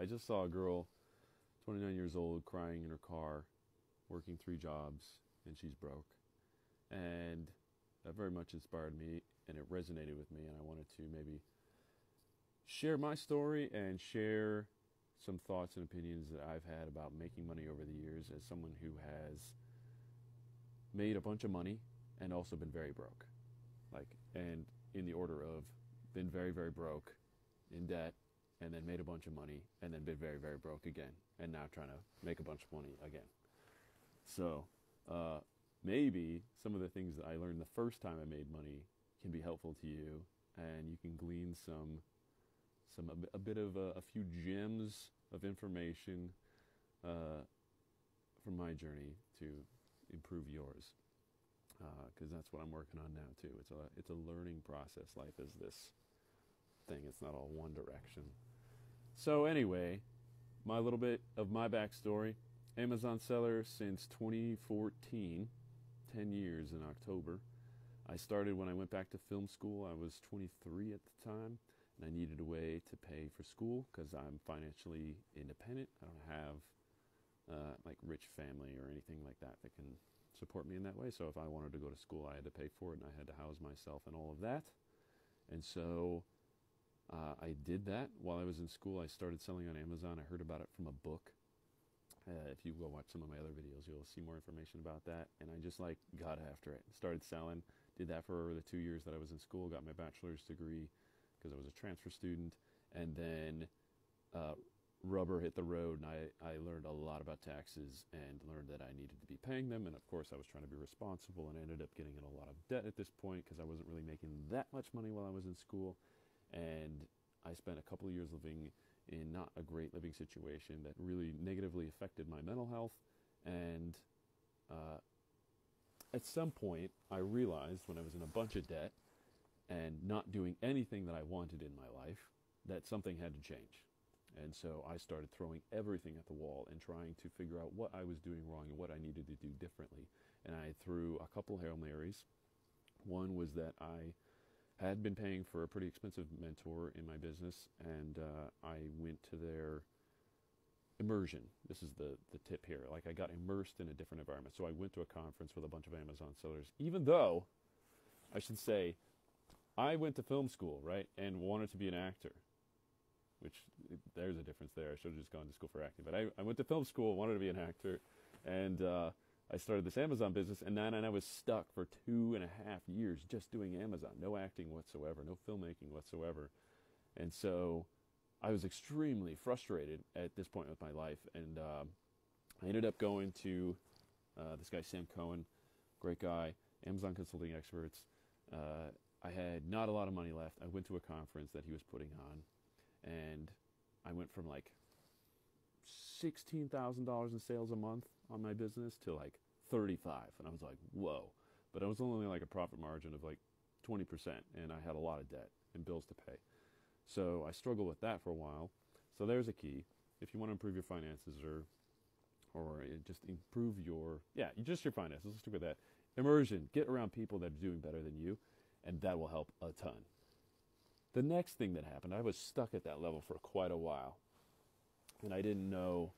I just saw a girl, 29 years old, crying in her car, working 3 jobs, and she's broke. And that very much inspired me, and it resonated with me, and I wanted to maybe share my story and share some thoughts and opinions that I've had about making money over the years as someone who has made a bunch of money and also been very broke. And in the order of been very, very broke, in debt, and then made a bunch of money, and then been very, very broke again, and now trying to make a bunch of money again. So, maybe some of the things that I learned the first time I made money can be helpful to you, and you can glean a bit of a few gems of information from my journey to improve yours, because that's what I'm working on now too. It's a learning process. Life is this thing. It's not all one direction. So anyway, my little bit of my backstory: Amazon seller since 2014, 10 years in October. I started when I went back to film school. I was 23 at the time, and I needed a way to pay for school because I'm financially independent. I don't have like rich family or anything like that that can support me in that way. So if I wanted to go to school, I had to pay for it, and I had to house myself and all of that. And so I did that while I was in school. I started selling on Amazon. I heard about it from a book. If you go watch some of my other videos, you'll see more information about that. And I just got after it. Started selling. Did that for the 2 years that I was in school. Got my bachelor's degree because I was a transfer student. And then rubber hit the road, and I learned a lot about taxes and learned that I needed to be paying them. And of course, I was trying to be responsible, and I ended up getting in a lot of debt at this point because I wasn't really making that much money while I was in school. And I spent a couple of years living in not a great living situation that really negatively affected my mental health. And at some point, I realized when I was in a bunch of debt and not doing anything that I wanted in my life, that something had to change. And so I started throwing everything at the wall and trying to figure out what I was doing wrong and what I needed to do differently. And I threw a couple Hail Marys. One was that I had been paying for a pretty expensive mentor in my business, and I went to their immersion. This is the tip here. I got immersed in a different environment. So I went to a conference with a bunch of Amazon sellers, even though, I should say, I went to film school, right, and wanted to be an actor, which there's a difference there. I should have just gone to school for acting. But I went to film school, wanted to be an actor, and I started this Amazon business, and then I was stuck for 2.5 years just doing Amazon. No acting whatsoever, no filmmaking whatsoever. And so I was extremely frustrated at this point with my life, and I ended up going to this guy, Sam Cohen, great guy, Amazon Consulting Experts. I had not a lot of money left. I went to a conference that he was putting on, and I went from $16,000 in sales a month on my business to $35,000, and I was like, whoa. But I was only a profit margin of 20%, and I had a lot of debt and bills to pay. So I struggled with that for a while. So there's a key. If you want to improve your finances or just improve your finances, let's stick with that. Immersion. Get around people that are doing better than you, and that will help a ton. The next thing that happened, I was stuck at that level for quite a while, and I didn't know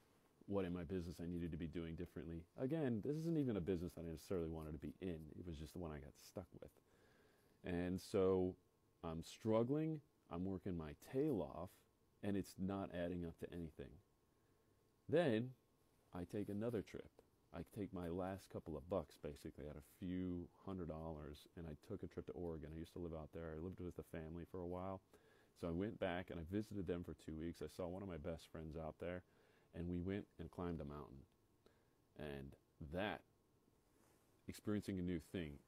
what in my business I needed to be doing differently. Again, this isn't even a business that I necessarily wanted to be in. It was just the one I got stuck with. And so I'm struggling. I'm working my tail off, and it's not adding up to anything. Then I take another trip. I take my last couple of bucks, basically, at a few $100s, and I took a trip to Oregon. I used to live out there. I lived with the family for a while. So I went back, and I visited them for 2 weeks. I saw one of my best friends out there, and we went and climbed a mountain. And that, experiencing a new thing,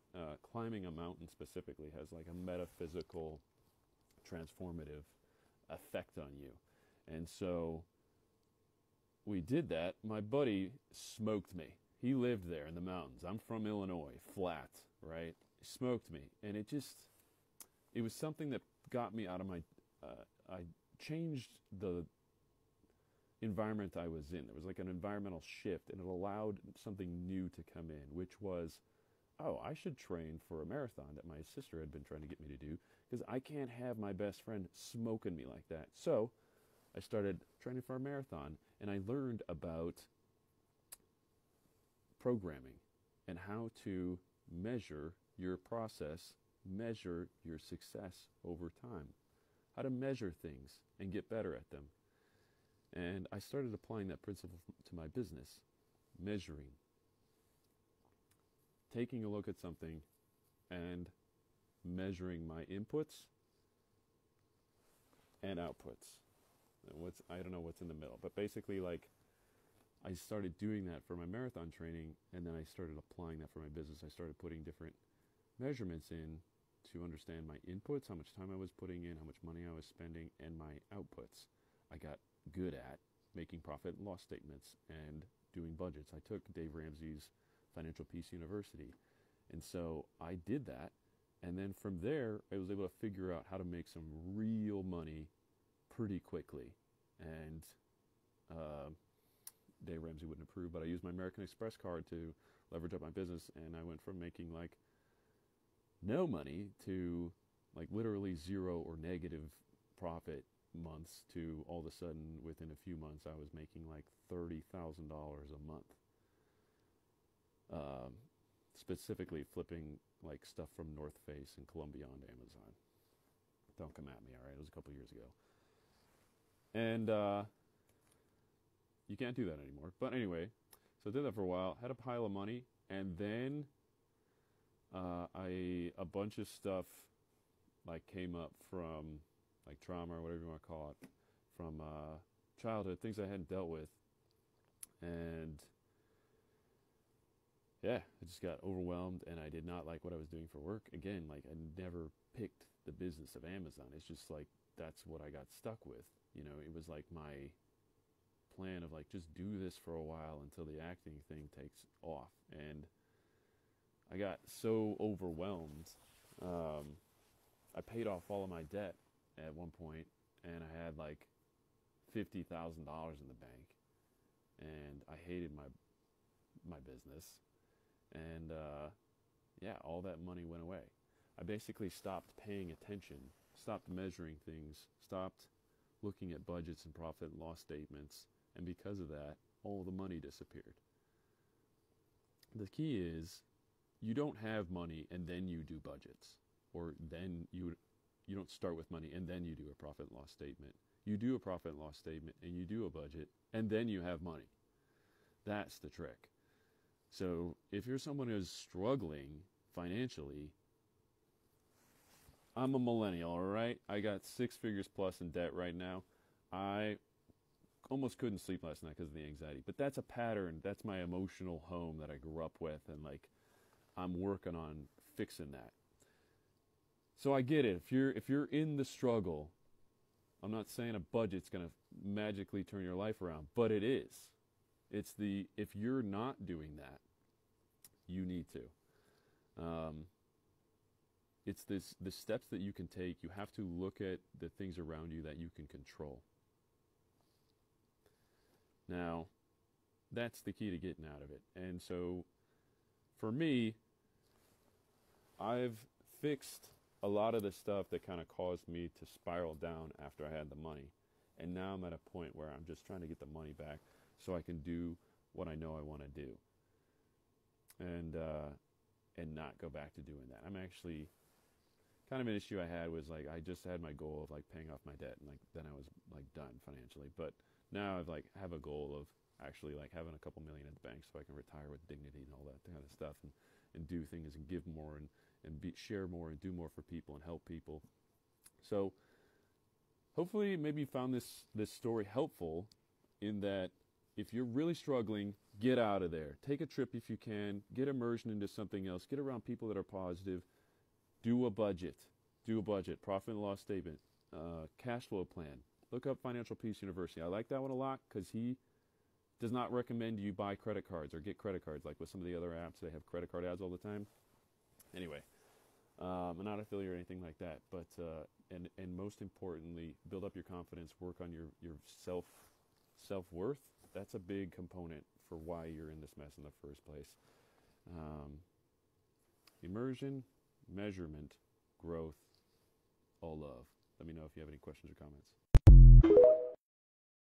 climbing a mountain specifically has a metaphysical, transformative effect on you. And so we did that. My buddy smoked me. He lived there in the mountains. I'm from Illinois, flat, right? He smoked me. And it was something that got me out of my, I changed the environment I was in. There was an environmental shift, and it allowed something new to come in, which was, I should train for a marathon that my sister had been trying to get me to do, because I can't have my best friend smoking me like that. So I started training for a marathon, and I learned about programming and how to measure your process, measure your success over time, how to measure things and get better at them. And I started applying that principle to my business, measuring, taking a look at something and measuring my inputs and outputs. And I don't know what's in the middle, but basically, like, I started doing that for my marathon training, and then I started applying that for my business. I started putting different measurements in to understand my inputs, how much time I was putting in, how much money I was spending, and my outputs. I got good at making profit and loss statements and doing budgets. I took Dave Ramsey's Financial Peace University, and so I did that. And then from there, I was able to figure out how to make some real money pretty quickly. And Dave Ramsey wouldn't approve, but I used my American Express card to leverage up my business, and I went from making like no money to like literally zero or negative profit months to all of a sudden within a few months I was making like $30,000 a month. Specifically flipping like stuff from North Face and Columbia onto Amazon. Don't come at me, all right? It was a couple years ago. And you can't do that anymore. But anyway, so I did that for a while, had a pile of money, and then a bunch of stuff like came up from like trauma or whatever you want to call it, from childhood, things I hadn't dealt with. And yeah, I just got overwhelmed, and I did not like what I was doing for work. Again, like I never picked the business of Amazon. It's just like that's what I got stuck with. You know, it was like my plan of like just do this for a while until the acting thing takes off. And I got so overwhelmed. I paid off all of my debt at one point, and I had like $50,000 in the bank, and I hated my business. And yeah, all that money went away. I basically stopped paying attention, stopped measuring things, stopped looking at budgets and profit and loss statements, and because of that, all the money disappeared. The key is you don't have money and then you do budgets, or then you don't start with money and then you do a profit and loss statement. You do a profit and loss statement and you do a budget and then you have money. That's the trick. So if you're someone who's struggling financially, I'm a millennial, all right? I got 6 figures plus in debt right now. I almost couldn't sleep last night because of the anxiety. But that's a pattern. That's my emotional home that I grew up with, and like I'm working on fixing that. So I get it. If you're in the struggle, I'm not saying a budget's going to magically turn your life around, but it is. If you're not doing that, you need to. It's the steps that you can take. You have to look at the things around you that you can control. Now, that's the key to getting out of it. And so, for me, I've fixed a lot of the stuff that kind of caused me to spiral down after I had the money. And now I'm at a point where I'm just trying to get the money back so I can do what I know I want to do. And not go back to doing that. I'm actually kind of an issue I had was like I just had my goal of like paying off my debt, and like then I was like done financially. But now I've like have a goal of actually like having a couple million in the bank so I can retire with dignity and all that kind of stuff, and do things and give more and share more and do more for people and help people. So hopefully maybe you found this story helpful in that if you're really struggling, get out of there. Take a trip if you can. Get immersion into something else. Get around people that are positive. Do a budget. Profit and loss statement. Cash flow plan. Look up Financial Peace University. I like that one a lot because he does not recommend you buy credit cards or get credit cards like with some of the other apps. They have credit card ads all the time. Anyway, I'm not affiliate or anything like that. But and most importantly, build up your confidence. Work on your self-worth. That's a big component for why you're in this mess in the first place. Immersion, measurement, growth, all love. Let me know if you have any questions or comments.